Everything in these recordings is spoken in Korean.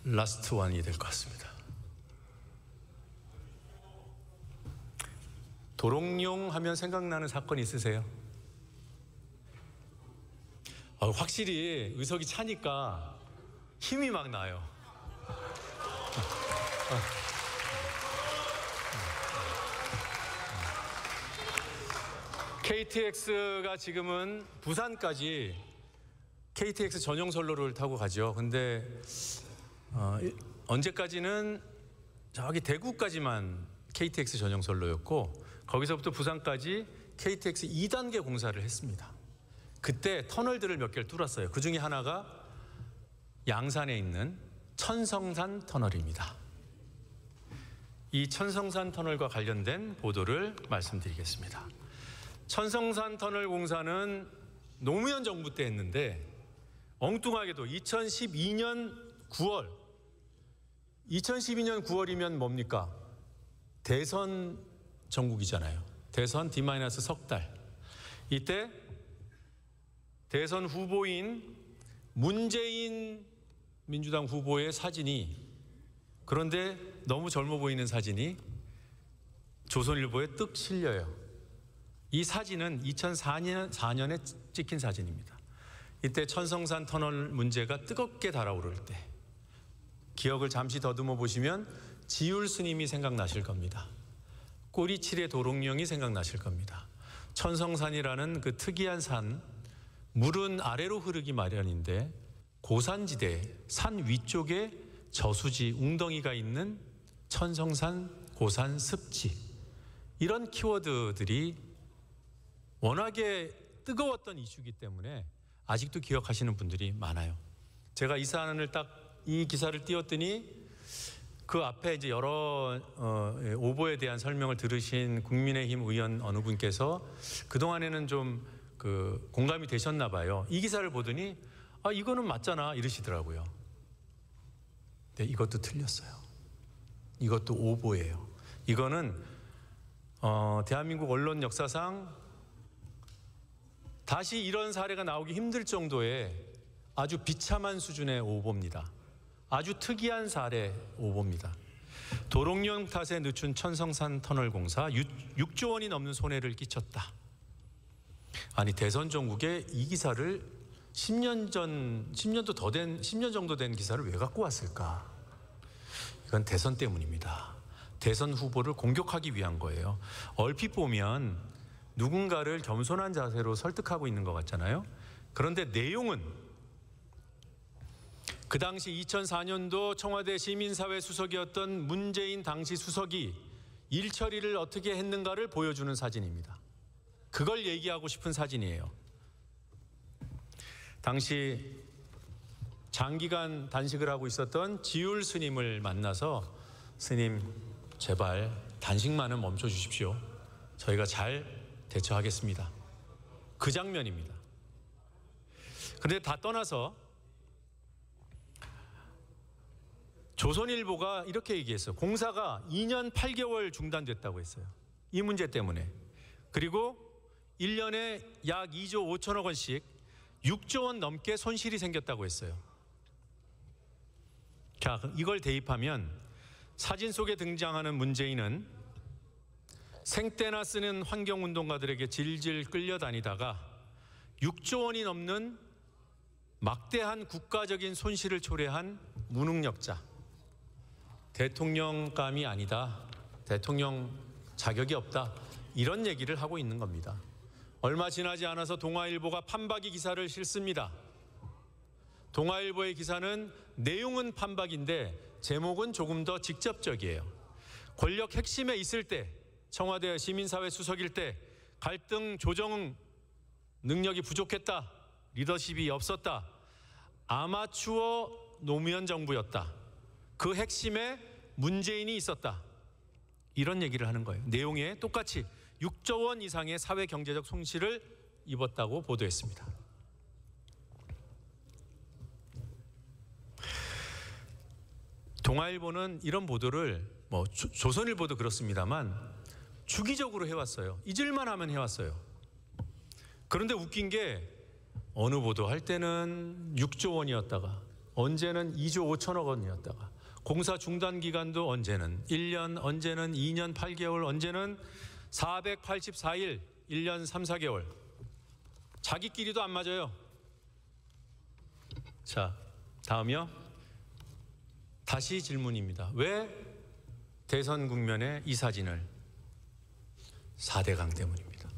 라스트 원이 될 것 같습니다. 도롱뇽 하면 생각나는 사건 있으세요? 확실히 의석이 차니까 힘이 막 나요. KTX가 지금은 부산까지 KTX 전용 선로를 타고 가죠. 근데 언제까지는 저기 대구까지만 KTX 전용 선로였고 거기서부터 부산까지 KTX 2단계 공사를 했습니다. 그때 터널들을 몇 개를 뚫었어요. 그 중에 하나가 양산에 있는 천성산 터널입니다. 이 천성산 터널과 관련된 보도를 말씀드리겠습니다. 천성산 터널 공사는 노무현 정부 때 했는데 엉뚱하게도 2012년 9월이면 뭡니까? 대선 전국이잖아요. 대선 D-석 달. 이때 대선 후보인 문재인 민주당 후보의 사진이, 그런데 너무 젊어 보이는 사진이 조선일보에 뜩 실려요. 이 사진은 2004년에 찍힌 사진입니다. 이때 천성산 터널 문제가 뜨겁게 달아오를 때 기억을 잠시 더듬어 보시면 지율 스님이 생각나실 겁니다. 꼬리칠의 도롱뇽이 생각나실 겁니다. 천성산이라는 그 특이한 산, 물은 아래로 흐르기 마련인데 고산지대, 산 위쪽에 저수지, 웅덩이가 있는 천성산 고산 습지, 이런 키워드들이 워낙에 뜨거웠던 이슈이기 때문에 아직도 기억하시는 분들이 많아요. 제가 이 사안을 이 기사를 띄웠더니 그 앞에 이제 여러 오보에 대한 설명을 들으신 국민의힘 의원 어느 분께서 그동안에는 좀 공감이 되셨나 봐요. 이 기사를 보더니 이거는 맞잖아 이러시더라고요. 네, 이것도 틀렸어요. 이것도 오보예요. 이거는 대한민국 언론 역사상 다시 이런 사례가 나오기 힘들 정도의 아주 비참한 수준의 오보입니다. 아주 특이한 사례 오보입니다. 도롱뇽 탓에 늦춘 천성산 터널 공사 6조 원이 넘는 손해를 끼쳤다. 아니, 대선 전국에 이 기사를 10년 정도 된 기사를 왜 갖고 왔을까? 이건 대선 때문입니다. 대선 후보를 공격하기 위한 거예요. 얼핏 보면 누군가를 겸손한 자세로 설득하고 있는 것 같잖아요. 그런데 내용은 그 당시 2004년도 청와대 시민사회 수석이었던 문재인 당시 수석이 일 처리를 어떻게 했는가를 보여주는 사진입니다. 그걸 얘기하고 싶은 사진이에요. 당시 장기간 단식을 하고 있었던 지율 스님을 만나서 스님 제발 단식만은 멈춰 주십시오. 저희가 잘 대처하겠습니다. 그 장면입니다. 그런데 다 떠나서 조선일보가 이렇게 얘기했어요. 공사가 2년 8개월 중단됐다고 했어요. 이 문제 때문에. 그리고 1년에 약 2조 5천억 원씩 6조 원 넘게 손실이 생겼다고 했어요. 자, 이걸 대입하면 사진 속에 등장하는 문재인은 생떼나 쓰는 환경운동가들에게 질질 끌려다니다가 6조 원이 넘는 막대한 국가적인 손실을 초래한 무능력자, 대통령감이 아니다, 대통령 자격이 없다, 이런 얘기를 하고 있는 겁니다. 얼마 지나지 않아서 동아일보가 판박이 기사를 실습니다. 동아일보의 기사는 내용은 판박인데 제목은 조금 더 직접적이에요. 권력 핵심에 있을 때, 청와대 시민사회 수석일 때 갈등 조정 능력이 부족했다, 리더십이 없었다, 아마추어 노무현 정부였다, 그 핵심에 문재인이 있었다, 이런 얘기를 하는 거예요. 내용에 똑같이 6조 원 이상의 사회 경제적 손실을 입었다고 보도했습니다. 동아일보는 이런 보도를 조선일보도 그렇습니다만 주기적으로 해왔어요. 잊을만 하면 해왔어요. 그런데 웃긴 게 어느 보도할 때는 6조 원이었다가 언제는 2조 5천억 원이었다가 공사 중단 기간도 언제는 1년, 언제는 2년 8개월, 언제는 484일, 1년 3, 4개월. 자기끼리도 안 맞아요. 자, 다음이요. 다시 질문입니다. 왜 대선 국면에 이 사진을? 4대강 때문입니다.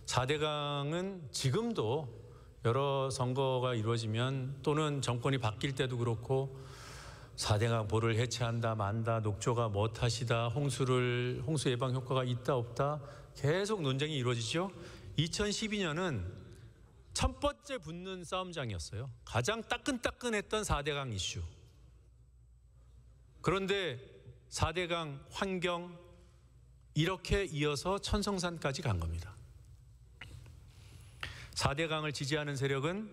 4대강은 지금도 여러 선거가 이루어지면 또는 정권이 바뀔 때도 그렇고 4대강 보를 해체한다 만다, 녹조가 뭐 탓이다, 홍수 예방 효과가 있다 없다 계속 논쟁이 이루어지죠. 2012년은 첫 번째 붙는 싸움장이었어요. 가장 따끈따끈했던 4대강 이슈. 그런데 4대강, 환경 이렇게 이어서 천성산까지 간 겁니다. 4대강을 지지하는 세력은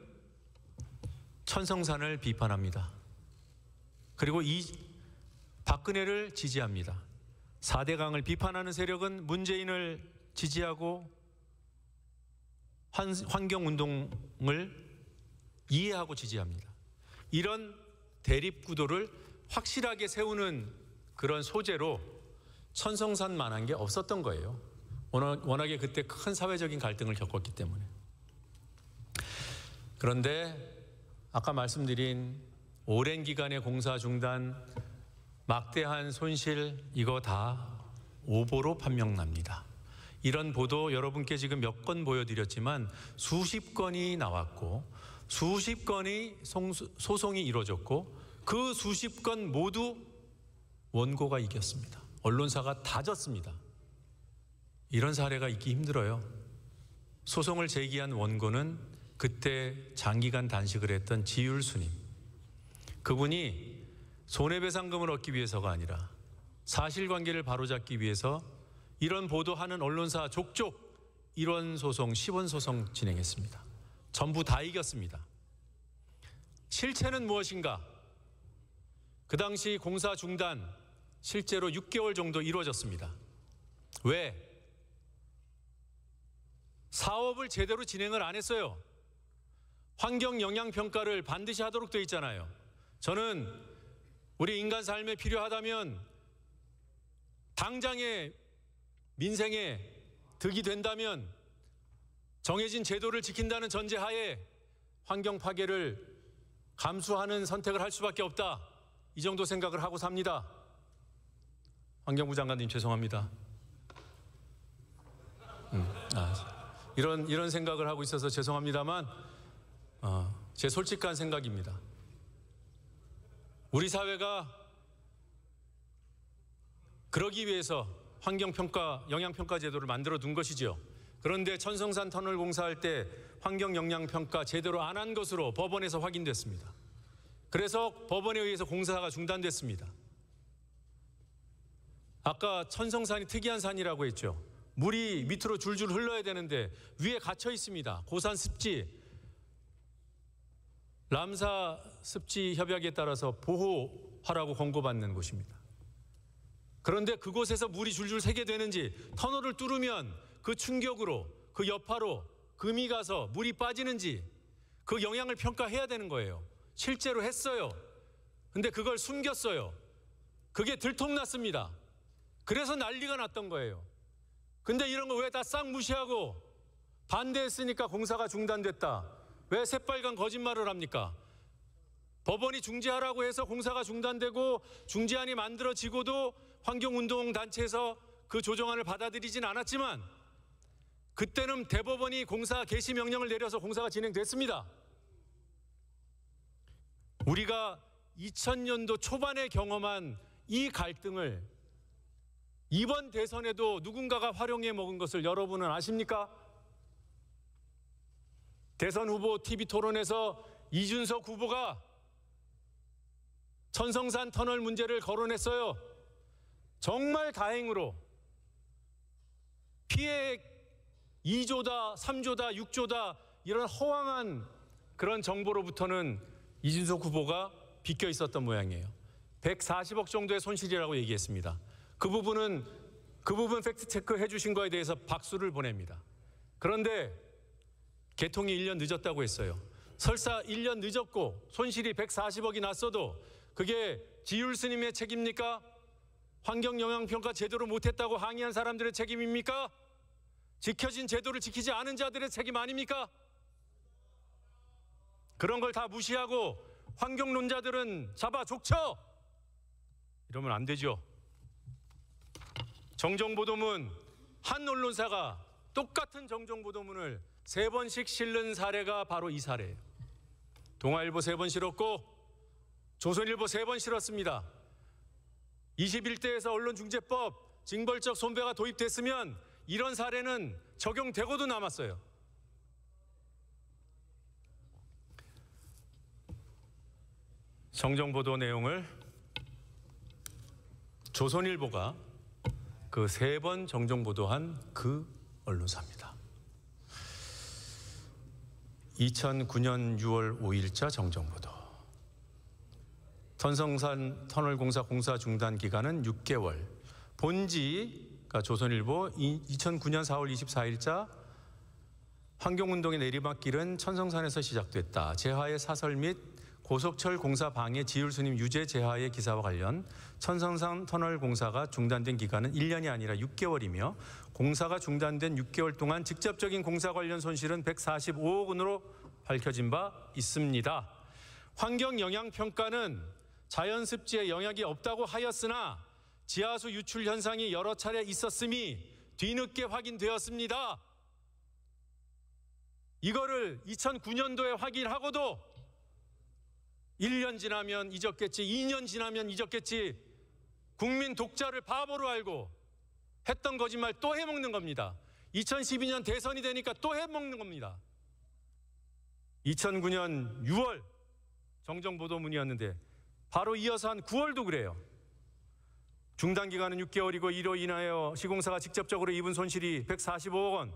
천성산을 비판합니다. 그리고 박근혜를 지지합니다. 4대강을 비판하는 세력은 문재인을 지지하고 환경운동을 이해하고 지지합니다. 이런 대립구도를 확실하게 세우는 그런 소재로 천성산만한 게 없었던 거예요. 워낙에 그때 큰 사회적인 갈등을 겪었기 때문에. 그런데 아까 말씀드린 오랜 기간의 공사 중단, 막대한 손실, 이거 다 오보로 판명납니다. 이런 보도 여러분께 지금 몇 건 보여드렸지만 수십 건이 나왔고 수십 건의 소송이 이루어졌고 그 수십 건 모두 원고가 이겼습니다. 언론사가 다 졌습니다. 이런 사례가 있기 힘들어요. 소송을 제기한 원고는 그때 장기간 단식을 했던 지율 스님. 그분이 손해배상금을 얻기 위해서가 아니라 사실관계를 바로잡기 위해서 이런 보도하는 언론사 족족 1원 소송, 10원 소송 진행했습니다. 전부 다 이겼습니다. 실체는 무엇인가? 그 당시 공사 중단 실제로 6개월 정도 이루어졌습니다. 왜? 사업을 제대로 진행을 안 했어요. 환경 영향 평가를 반드시 하도록 되어 있잖아요. 저는 우리 인간 삶에 필요하다면 당장의 민생에 득이 된다면 정해진 제도를 지킨다는 전제하에 환경 파괴를 감수하는 선택을 할 수밖에 없다. 이 정도 생각을 하고 삽니다. 환경부 장관님 죄송합니다. 이런 생각을 하고 있어서 죄송합니다만 제 솔직한 생각입니다. 우리 사회가 그러기 위해서 환경평가, 영향평가 제도를 만들어 둔 것이죠. 그런데 천성산 터널 공사할 때 환경영향평가 제대로 안 한 것으로 법원에서 확인됐습니다. 그래서 법원에 의해서 공사가 중단됐습니다. 아까 천성산이 특이한 산이라고 했죠. 물이 밑으로 줄줄 흘러야 되는데 위에 갇혀 있습니다. 고산 습지, 람사 습지 협약에 따라서 보호하라고 권고받는 곳입니다. 그런데 그곳에서 물이 줄줄 새게 되는지 터널을 뚫으면 그 충격으로, 그 여파로 금이 가서 물이 빠지는지 그 영향을 평가해야 되는 거예요. 실제로 했어요. 근데 그걸 숨겼어요. 그게 들통났습니다. 그래서 난리가 났던 거예요. 근데 이런 거 왜 다 싹 무시하고 반대했으니까 공사가 중단됐다. 왜 새빨간 거짓말을 합니까? 법원이 중지하라고 해서 공사가 중단되고 중지안이 만들어지고도 환경운동단체에서 그 조정안을 받아들이진 않았지만 그때는 대법원이 공사 개시 명령을 내려서 공사가 진행됐습니다. 우리가 2000년도 초반에 경험한 이 갈등을 이번 대선에도 누군가가 활용해 먹은 것을 여러분은 아십니까? 대선 후보 TV 토론에서 이준석 후보가 천성산 터널 문제를 거론했어요. 정말 다행으로 피해액 2조다, 3조다, 6조다 이런 허황한 그런 정보로부터는 이준석 후보가 비껴 있었던 모양이에요. 140억 정도의 손실이라고 얘기했습니다. 그 부분 팩트 체크 해주신 거에 대해서 박수를 보냅니다. 그런데 개통이 1년 늦었다고 했어요. 설사 1년 늦었고 손실이 140억이 났어도 그게 지율 스님의 책임입니까? 환경영향평가 제대로 못했다고 항의한 사람들의 책임입니까? 지켜진 제도를 지키지 않은 자들의 책임 아닙니까? 그런 걸 다 무시하고 환경론자들은 잡아 족쳐! 이러면 안 되죠. 정정보도문, 한 언론사가 똑같은 정정보도문을 3번씩 실는 사례가 바로 이 사례예요. 동아일보 3번 실었고 조선일보 3번 실었습니다. 21대에서 언론중재법 징벌적 손배가 도입됐으면 이런 사례는 적용되고도 남았어요. 정정보도 내용을 조선일보가 그 3번 정정보도한 그 언론사입니다. 2009년 6월 5일자 정정보도. 천성산 터널공사 공사 중단 기간은 6개월. 본지가 조선일보 2009년 4월 24일자 환경운동의 내리막길은 천성산에서 시작됐다. 재하의 사설 및 고속철 공사 방해 지율스님 유죄 재하의 기사와 관련 천성산 터널 공사가 중단된 기간은 1년이 아니라 6개월이며 공사가 중단된 6개월 동안 직접적인 공사 관련 손실은 145억 원으로 밝혀진 바 있습니다. 환경영향평가는 자연습지에 영향이 없다고 하였으나 지하수 유출 현상이 여러 차례 있었음이 뒤늦게 확인되었습니다. 이거를 2009년도에 확인하고도 1년 지나면 잊었겠지, 2년 지나면 잊었겠지, 국민 독자를 바보로 알고 했던 거짓말 또 해먹는 겁니다. 2012년 대선이 되니까 또 해먹는 겁니다. 2009년 6월 정정보도문이었는데 바로 이어서 한 9월도 그래요. 중단 기간은 6개월이고 이로 인하여 시공사가 직접적으로 입은 손실이 145억 원.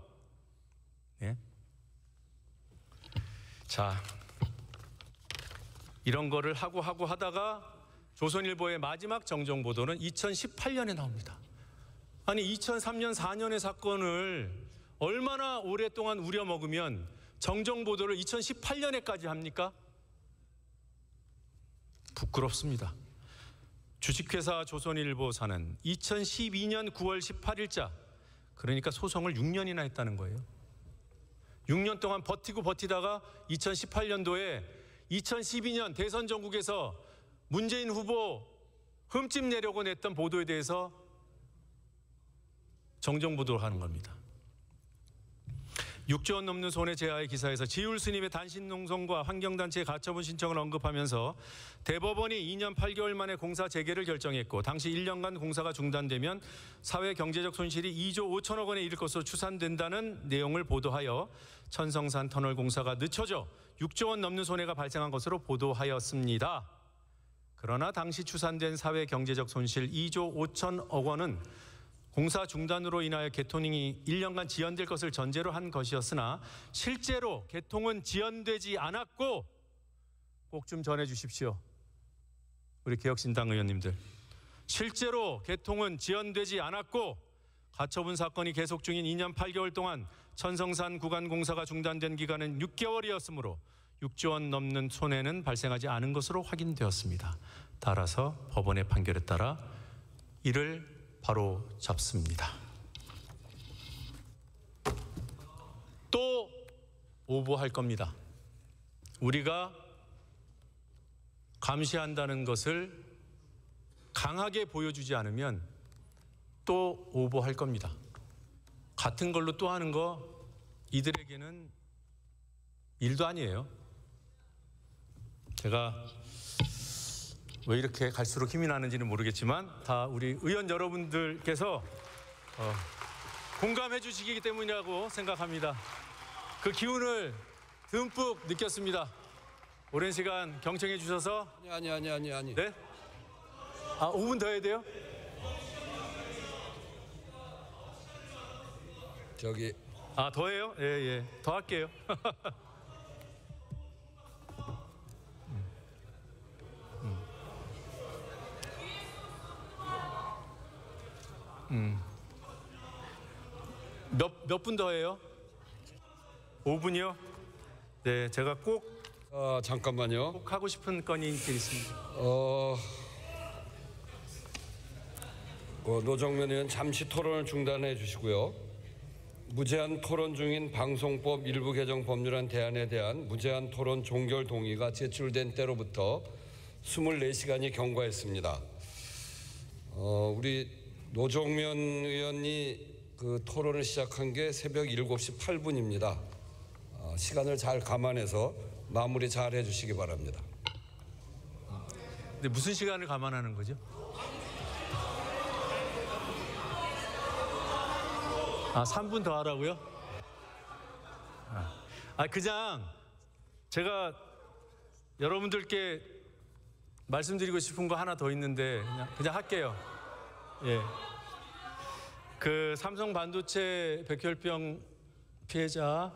예? 자, 이런 거를 하고 하다가 조선일보의 마지막 정정보도는 2018년에 나옵니다. 아니 2003년 4년의 사건을 얼마나 오랫동안 우려먹으면 정정보도를 2018년에까지 합니까? 부끄럽습니다. 주식회사 조선일보사는 2012년 9월 18일자, 그러니까 소송을 6년이나 했다는 거예요. 6년 동안 버티다가 2018년도에 2012년 대선 전국에서 문재인 후보 흠집 내려고 냈던 보도에 대해서 정정보도를 하는 겁니다. 6조 원 넘는 손해재하의 기사에서 지율 스님의 단신농성과 환경단체의 가처분 신청을 언급하면서 대법원이 2년 8개월 만에 공사 재개를 결정했고 당시 1년간 공사가 중단되면 사회 경제적 손실이 2조 5천억 원에 이를 것으로 추산된다는 내용을 보도하여 천성산 터널 공사가 늦춰져 6조 원 넘는 손해가 발생한 것으로 보도하였습니다. 그러나 당시 추산된 사회 경제적 손실 2조 5천억 원은 공사 중단으로 인하여 개통이 1년간 지연될 것을 전제로 한 것이었으나 실제로 개통은 지연되지 않았고, 꼭 좀 전해 주십시오. 우리 개혁신당 의원님들. 실제로 개통은 지연되지 않았고 가처분 사건이 계속 중인 2년 8개월 동안 천성산 구간 공사가 중단된 기간은 6개월이었으므로 6조 원 넘는 손해는 발생하지 않은 것으로 확인되었습니다. 따라서 법원의 판결에 따라 이를 바로 잡습니다. 또 오보할 겁니다. 우리가 감시한다는 것을 강하게 보여주지 않으면 또 오보할 겁니다. 같은 걸로 또 하는 거 이들에게는 일도 아니에요. 제가 왜 이렇게 갈수록 힘이 나는지는 모르겠지만 다 우리 의원 여러분들께서 공감해 주시기 때문이라고 생각합니다. 그 기운을 듬뿍 느꼈습니다. 오랜 시간 경청해 주셔서. 아니. 네? 아, 5분 더 해야 돼요? 저기. 아, 더 해요? 예. 더 할게요. 몇 분 더 해요? 5분이요? 네, 제가 꼭 잠깐만요. 꼭 하고 싶은 건이 있습니다. 노정면 의원 잠시 토론을 중단해 주시고요. 무제한 토론 중인 방송법 일부 개정 법률안 대안에 대한 무제한 토론 종결 동의가 제출된 때로부터 24시간이 경과했습니다. 우리 노정면 의원이 그 토론을 시작한 게 새벽 7시 8분입니다. 시간을 잘 감안해서 마무리 잘 해주시기 바랍니다. 근데 무슨 시간을 감안하는 거죠? 아, 3분 더 하라고요? 그냥 제가 여러분들께 말씀드리고 싶은 거 하나 더 있는데 그냥 할게요. 예. 그 삼성 반도체 백혈병 피해자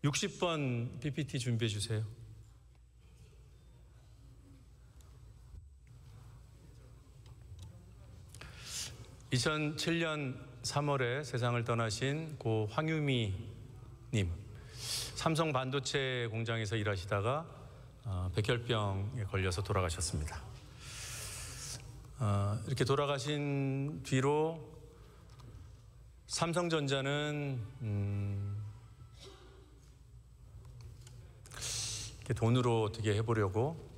60번 PPT 준비해 주세요. (2007년 3월에) 세상을 떠나신 고 황유미 님, 삼성 반도체 공장에서 일하시다가 백혈병에 걸려서 돌아가셨습니다. 이렇게 돌아가신 뒤로 삼성전자는 이렇게 돈으로 어떻게 해보려고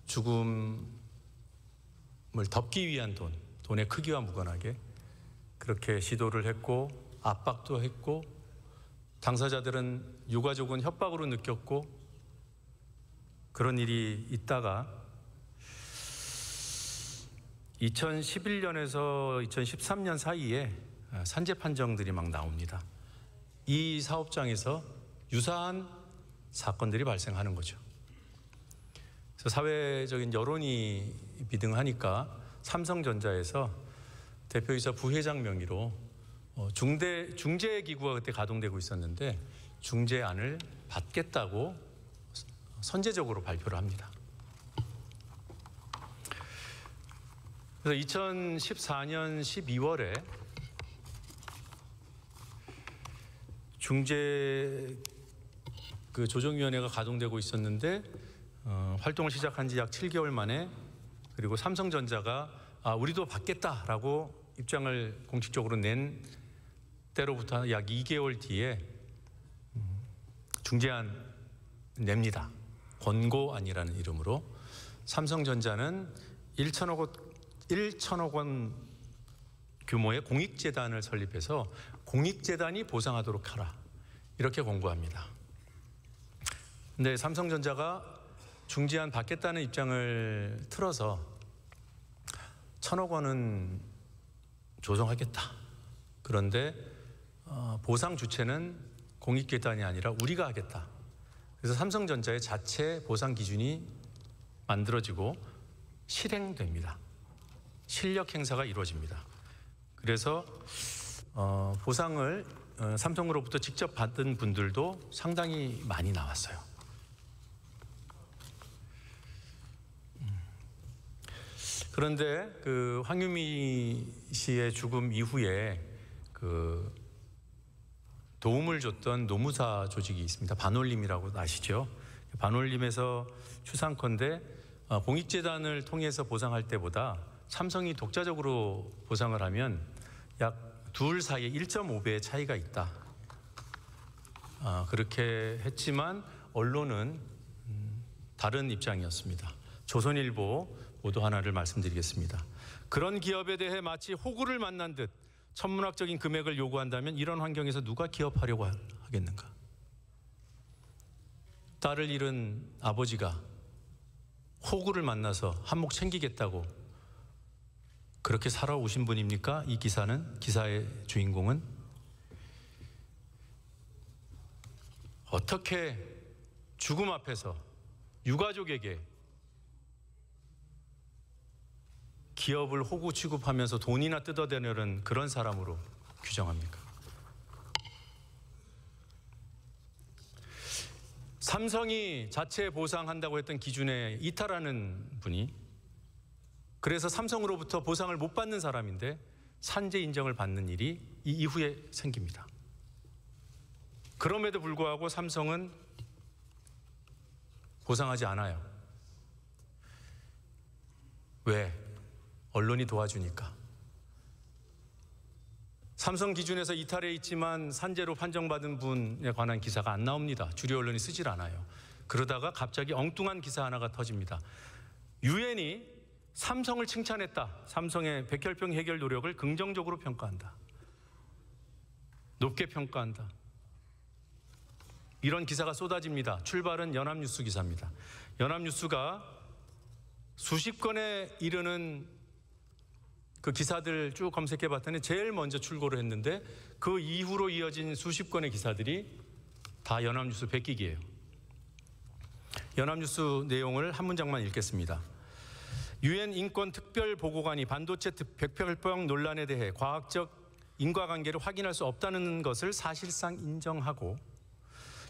죽음을 덮기 위한 돈의 크기와 무관하게 그렇게 시도를 했고 압박도 했고 당사자들은 유가족은 협박으로 느꼈고 그런 일이 있다가 2011년에서 2013년 사이에 산재 판정들이 막 나옵니다. 이 사업장에서 유사한 사건들이 발생하는 거죠. 그래서 사회적인 여론이 비등하니까 삼성전자에서 대표이사 부회장 명의로 중재기구가 그때 가동되고 있었는데 중재안을 받겠다고 선제적으로 발표를 합니다. 그래서 2014년 12월에 중재 조정위원회가 가동되고 있었는데 활동을 시작한 지 약 7개월 만에 그리고 삼성전자가 우리도 받겠다라고 입장을 공식적으로 낸 때로부터 약 2개월 뒤에 중재안 냅니다. 권고안이라는 이름으로 삼성전자는 1천억 원 규모의 공익재단을 설립해서 공익재단이 보상하도록 하라 이렇게 권고합니다. 근데 삼성전자가 중재안 받겠다는 입장을 틀어서 1,000억 원은 조성하겠다. 그런데 보상 주체는 공익재단이 아니라 우리가 하겠다. 그래서 삼성전자의 자체 보상 기준이 만들어지고 실행됩니다. 실력 행사가 이루어집니다. 그래서 보상을 삼성으로부터 직접 받은 분들도 상당히 많이 나왔어요. 그런데 그 황유미 씨의 죽음 이후에 그 도움을 줬던 노무사 조직이 있습니다. 반올림이라고 아시죠? 반올림에서 추상컨대 공익재단을 통해서 보상할 때보다 삼성이 독자적으로 보상을 하면 약 둘 사이에 1.5배의 차이가 있다. 그렇게 했지만 언론은 다른 입장이었습니다. 조선일보 보도 하나를 말씀드리겠습니다. 그런 기업에 대해 마치 호구를 만난 듯 천문학적인 금액을 요구한다면 이런 환경에서 누가 기업하려고 하겠는가? 딸을 잃은 아버지가 호구를 만나서 한몫 챙기겠다고 그렇게 살아오신 분입니까? 이 기사의 주인공은 어떻게 죽음 앞에서 유가족에게 기업을 호구 취급하면서 돈이나 뜯어내려는 그런 사람으로 규정합니까? 삼성이 자체 보상한다고 했던 기준에 이탈하는 분이 그래서 삼성으로부터 보상을 못 받는 사람인데 산재 인정을 받는 일이 이 이후에 생깁니다. 그럼에도 불구하고 삼성은 보상하지 않아요. 왜? 언론이 도와주니까. 삼성 기준에서 이탈해 있지만 산재로 판정받은 분에 관한 기사가 안 나옵니다. 주류 언론이 쓰질 않아요. 그러다가 갑자기 엉뚱한 기사 하나가 터집니다. 유엔이 삼성을 칭찬했다. 삼성의 백혈병 해결 노력을 긍정적으로 평가한다. 높게 평가한다. 이런 기사가 쏟아집니다. 출발은 연합뉴스 기사입니다. 연합뉴스가 수십 건에 이르는 그 기사들 쭉 검색해 봤더니 제일 먼저 출고를 했는데 그 이후로 이어진 수십 건의 기사들이 다 연합뉴스 베끼기예요. 연합뉴스 내용을 한 문장만 읽겠습니다. 유엔 인권특별보고관이 반도체 백혈병 논란에 대해 과학적 인과관계를 확인할 수 없다는 것을 사실상 인정하고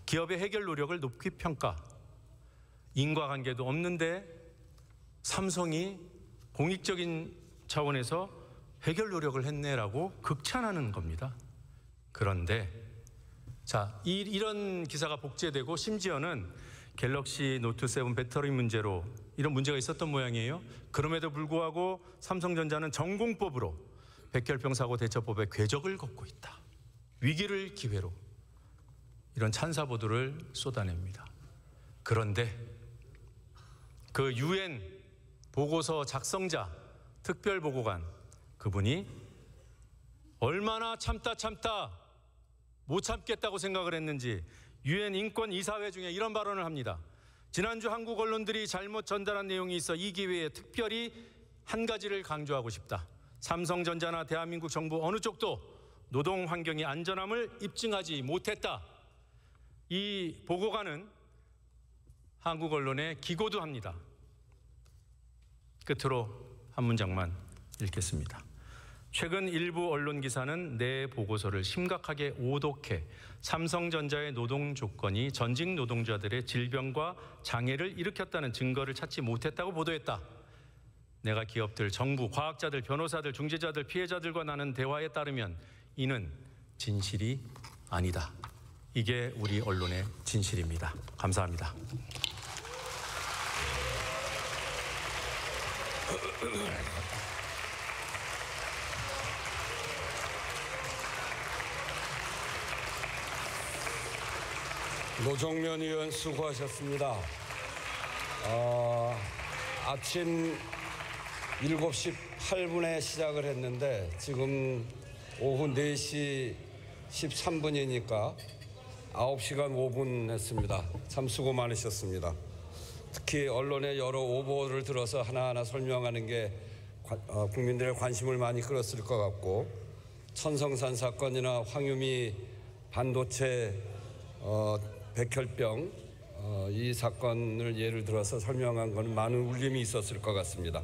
기업의 해결 노력을 높이 평가. 인과관계도 없는데 삼성이 공익적인 차원에서 해결 노력을 했네라고 극찬하는 겁니다. 그런데 자, 이런 기사가 복제되고 심지어는 갤럭시 노트 7 배터리 문제로 이런 문제가 있었던 모양이에요. 그럼에도 불구하고 삼성전자는 전공법으로 백혈병 사고 대처법에 궤적을 걷고 있다. 위기를 기회로 이런 찬사 보도를 쏟아냅니다. 그런데 그 유엔 보고서 작성자 특별보고관 그분이 얼마나 참다 못 참겠다고 생각을 했는지 유엔 인권이사회 중에 이런 발언을 합니다. 지난주 한국 언론들이 잘못 전달한 내용이 있어 이 기회에 특별히 한 가지를 강조하고 싶다. 삼성전자나 대한민국 정부 어느 쪽도 노동 환경의 안전함을 입증하지 못했다. 이 보고관은 한국 언론에 기고도 합니다. 끝으로 한 문장만 읽겠습니다. 최근 일부 언론 기사는 내 보고서를 심각하게 오독해 삼성전자의 노동 조건이 전직 노동자들의 질병과 장애를 일으켰다는 증거를 찾지 못했다고 보도했다. 내가 기업들, 정부, 과학자들, 변호사들, 중재자들, 피해자들과 나눈 대화에 따르면 이는 진실이 아니다. 이게 우리 언론의 진실입니다. 감사합니다. 노정면 의원 수고하셨습니다. 아침 7시 8분에 시작을 했는데 지금 오후 4시 13분이니까 9시간 5분 했습니다. 참 수고 많으셨습니다. 특히 언론의 여러 오보를 들어서 하나하나 설명하는 게 국민들의 관심을 많이 끌었을 것 같고 천성산 사건이나 황유미 반도체 백혈병 이 사건을 예를 들어서 설명한 건 많은 울림이 있었을 것 같습니다.